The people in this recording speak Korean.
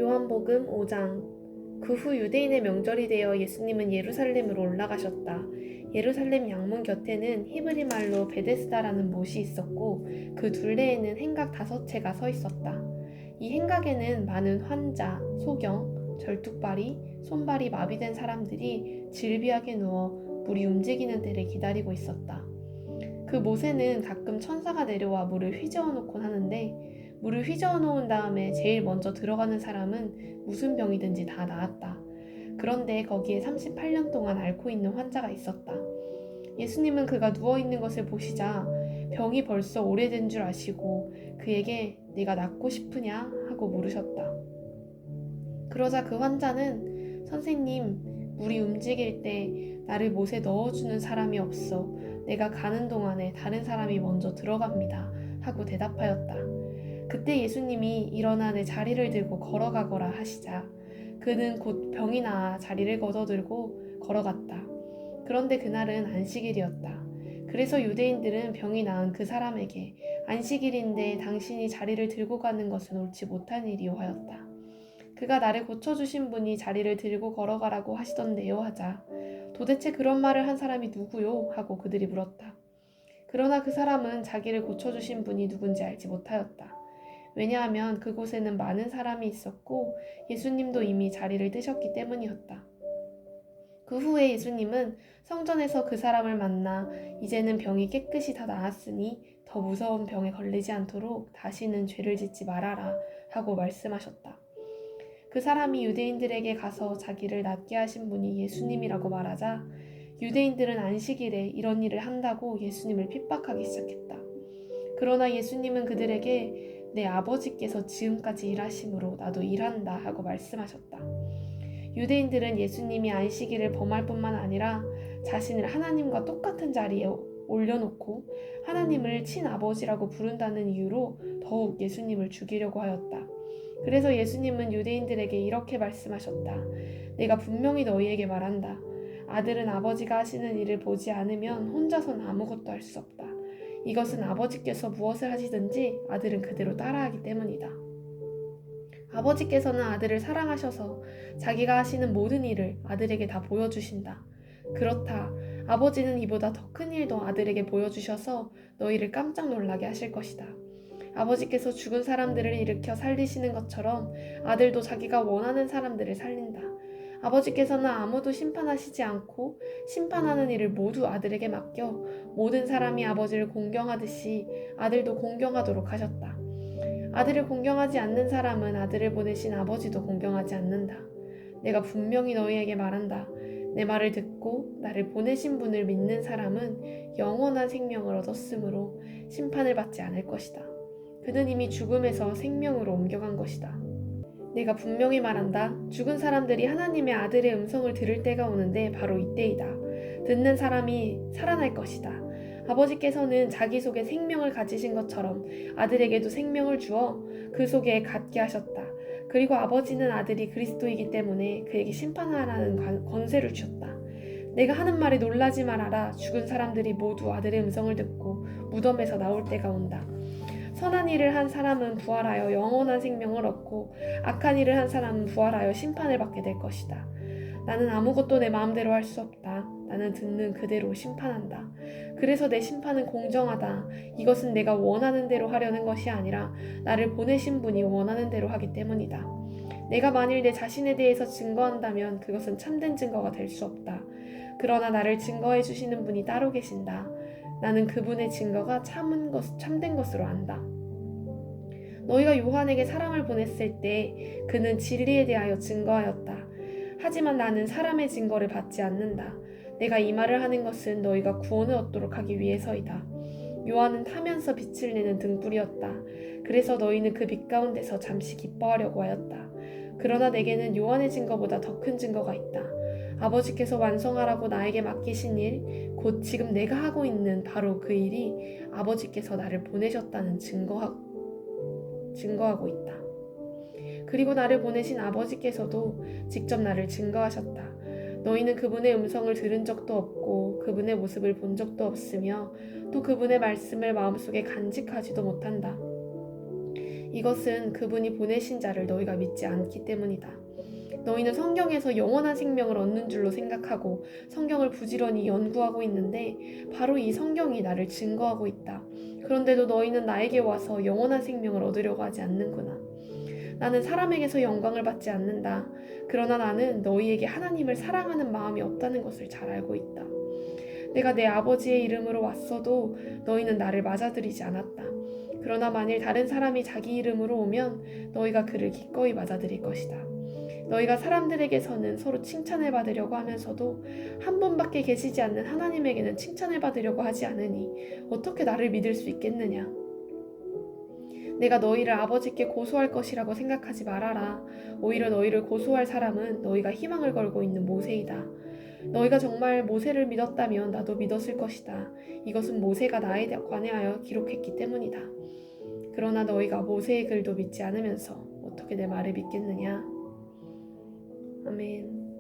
요한복음 5장. 그 후 유대인의 명절이 되어 예수님은 예루살렘으로 올라가셨다. 예루살렘 양문 곁에는 히브리 말로 베데스다라는 못이 있었고 그 둘레에는 행각 5채가 서 있었다. 이 행각에는 많은 환자, 소경, 절뚝발이, 손발이 마비된 사람들이 질비하게 누워 물이 움직이는 때를 기다리고 있었다. 그 못에는 가끔 천사가 내려와 물을 휘저어 놓곤 하는데 물을 휘저어 놓은 다음에 제일 먼저 들어가는 사람은 무슨 병이든지 다 나았다. 그런데 거기에 38년 동안 앓고 있는 환자가 있었다. 예수님은 그가 누워있는 것을 보시자 병이 벌써 오래된 줄 아시고 그에게 네가 낫고 싶으냐 하고 물으셨다. 그러자 그 환자는 선생님, 물이 움직일 때 나를 못에 넣어주는 사람이 없어 내가 가는 동안에 다른 사람이 먼저 들어갑니다 하고 대답하였다. 그때 예수님이 일어나 내 자리를 들고 걸어가거라 하시자 그는 곧 병이 나아 자리를 걷어들고 걸어갔다. 그런데 그날은 안식일이었다. 그래서 유대인들은 병이 나은 그 사람에게 안식일인데 당신이 자리를 들고 가는 것은 옳지 못한 일이요 하였다. 그가 나를 고쳐주신 분이 자리를 들고 걸어가라고 하시던데요 하자 도대체 그런 말을 한 사람이 누구요? 하고 그들이 물었다. 그러나 그 사람은 자기를 고쳐주신 분이 누군지 알지 못하였다. 왜냐하면 그곳에는 많은 사람이 있었고 예수님도 이미 자리를 뜨셨기 때문이었다. 그 후에 예수님은 성전에서 그 사람을 만나 이제는 병이 깨끗이 다 나았으니 더 무서운 병에 걸리지 않도록 다시는 죄를 짓지 말아라 하고 말씀하셨다. 그 사람이 유대인들에게 가서 자기를 낫게 하신 분이 예수님이라고 말하자 유대인들은 안식일에 이런 일을 한다고 예수님을 핍박하기 시작했다. 그러나 예수님은 그들에게 내 아버지께서 지금까지 일하심으로 나도 일한다 하고 말씀하셨다. 유대인들은 예수님이 안식일을 범할 뿐만 아니라 자신을 하나님과 똑같은 자리에 올려놓고 하나님을 친아버지라고 부른다는 이유로 더욱 예수님을 죽이려고 하였다. 그래서 예수님은 유대인들에게 이렇게 말씀하셨다. 내가 분명히 너희에게 말한다. 아들은 아버지가 하시는 일을 보지 않으면 혼자서는 아무것도 할 수 없다. 이것은 아버지께서 무엇을 하시든지 아들은 그대로 따라하기 때문이다. 아버지께서는 아들을 사랑하셔서 자기가 하시는 모든 일을 아들에게 다 보여주신다. 그렇다. 아버지는 이보다 더 큰 일도 아들에게 보여주셔서 너희를 깜짝 놀라게 하실 것이다. 아버지께서 죽은 사람들을 일으켜 살리시는 것처럼 아들도 자기가 원하는 사람들을 살린다. 아버지께서는 아무도 심판하시지 않고 심판하는 일을 모두 아들에게 맡겨 모든 사람이 아버지를 공경하듯이 아들도 공경하도록 하셨다. 아들을 공경하지 않는 사람은 아들을 보내신 아버지도 공경하지 않는다. 내가 분명히 너희에게 말한다. 내 말을 듣고 나를 보내신 분을 믿는 사람은 영원한 생명을 얻었으므로 심판을 받지 않을 것이다. 그는 이미 죽음에서 생명으로 옮겨간 것이다. 내가 분명히 말한다. 죽은 사람들이 하나님의 아들의 음성을 들을 때가 오는데 바로 이때이다. 듣는 사람이 살아날 것이다. 아버지께서는 자기 속에 생명을 가지신 것처럼 아들에게도 생명을 주어 그 속에 갖게 하셨다. 그리고 아버지는 아들이 그리스도이기 때문에 그에게 심판하라는 권세를 주셨다. 내가 하는 말에 놀라지 말아라. 죽은 사람들이 모두 아들의 음성을 듣고 무덤에서 나올 때가 온다. 선한 일을 한 사람은 부활하여 영원한 생명을 얻고 악한 일을 한 사람은 부활하여 심판을 받게 될 것이다. 나는 아무것도 내 마음대로 할 수 없다. 나는 듣는 그대로 심판한다. 그래서 내 심판은 공정하다. 이것은 내가 원하는 대로 하려는 것이 아니라 나를 보내신 분이 원하는 대로 하기 때문이다. 내가 만일 내 자신에 대해서 증거한다면 그것은 참된 증거가 될 수 없다. 그러나 나를 증거해 주시는 분이 따로 계신다. 나는 그분의 증거가 참된 것으로 안다. 너희가 요한에게 사람을 보냈을 때 그는 진리에 대하여 증거하였다. 하지만 나는 사람의 증거를 받지 않는다. 내가 이 말을 하는 것은 너희가 구원을 얻도록 하기 위해서이다. 요한은 타면서 빛을 내는 등불이었다. 그래서 너희는 그 빛 가운데서 잠시 기뻐하려고 하였다. 그러나 내게는 요한의 증거보다 더 큰 증거가 있다. 아버지께서 완성하라고 나에게 맡기신 일, 곧 지금 내가 하고 있는 바로 그 일이 아버지께서 나를 보내셨다는 증거하고 있다. 그리고 나를 보내신 아버지께서도 직접 나를 증거하셨다. 너희는 그분의 음성을 들은 적도 없고 그분의 모습을 본 적도 없으며 또 그분의 말씀을 마음속에 간직하지도 못한다. 이것은 그분이 보내신 자를 너희가 믿지 않기 때문이다. 너희는 성경에서 영원한 생명을 얻는 줄로 생각하고 성경을 부지런히 연구하고 있는데 바로 이 성경이 나를 증거하고 있다. 그런데도 너희는 나에게 와서 영원한 생명을 얻으려고 하지 않는구나. 나는 사람에게서 영광을 받지 않는다. 그러나 나는 너희에게 하나님을 사랑하는 마음이 없다는 것을 잘 알고 있다. 내가 내 아버지의 이름으로 왔어도 너희는 나를 맞아들이지 않았다. 그러나 만일 다른 사람이 자기 이름으로 오면 너희가 그를 기꺼이 맞아들일 것이다. 너희가 사람들에게서는 서로 칭찬을 받으려고 하면서도 한 분밖에 계시지 않는 하나님에게는 칭찬을 받으려고 하지 않으니 어떻게 나를 믿을 수 있겠느냐? 내가 너희를 아버지께 고소할 것이라고 생각하지 말아라. 오히려 너희를 고소할 사람은 너희가 희망을 걸고 있는 모세이다. 너희가 정말 모세를 믿었다면 나도 믿었을 것이다. 이것은 모세가 나에 관하여 기록했기 때문이다. 그러나 너희가 모세의 글도 믿지 않으면서 어떻게 내 말을 믿겠느냐? 아멘.